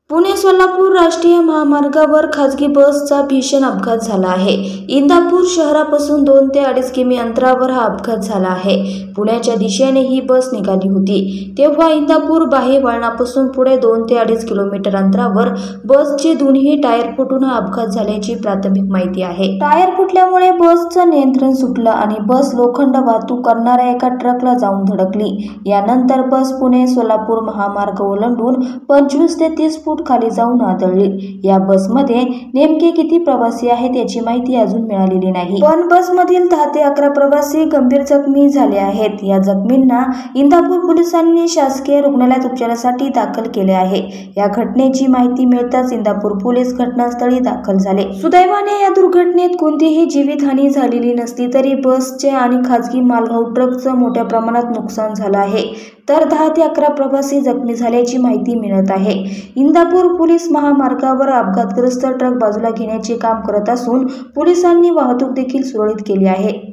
पुणे सोलापूर राष्ट्रीय महामार्गावर खासगी बसचा भीषण अपघात झाला आहे। इंदापूर शहरापासून 2 ते 2.5 किमी अंतरावर हा अपघात झाला आहे। पुण्याच्या दिशेने ही बस निघाली होती तेव्हा इंदापूर बाहे वळणापासून पुढे 2 ते 2.5 किलोमीटर अंतरावर बसचे दोन्ही टायर फुटून हा अपघात झाल्याची प्राथमिक माहिती आहे। टायर फुटल्यामुळे बसचं नियंत्रण सुटलं आणि बस लोखंड वाहतूक करणाऱ्या एका ट्रकला जाऊन धडकली। यानंतर बस पुणे सोलापूर महामार्ग ओलांडून 25 ते 30 फूट खाली जाऊन आदळली। या बसमध्ये नेमके किती प्रवासी आहेत याची माहिती अजून मिळालेली नाही, पण बसमधील 10 ते 11 प्रवासी गंभीर जखमी झाले आहेत। या जखमींना इंदापूर पोलिसांनी शासकीय रुग्णालयात उपचारासाठी दाखल केले आहे। या घटनेची माहिती मिळताच इंदापूर पोलीस घटनास्थळी दाखल झाले। सुदैवाने या दुर्घटनेत कोणतीही जीवितहानी झालेली नसली तरी बसचे आणि खासगी मालवाहू ट्रकचं मोठ्या प्रमाणात नुकसान झालं आहे, तर 10 ते 11 प्रवासी जखमी झाल्याची माहिती मिळत आहे। इंदापूर पोलीस महामार्गावर अपघातग्रस्त ट्रक बाजूला घेण्याचे काम करत असून पोलिसांनी वाहतूक देखील सुरळीत केली आहे।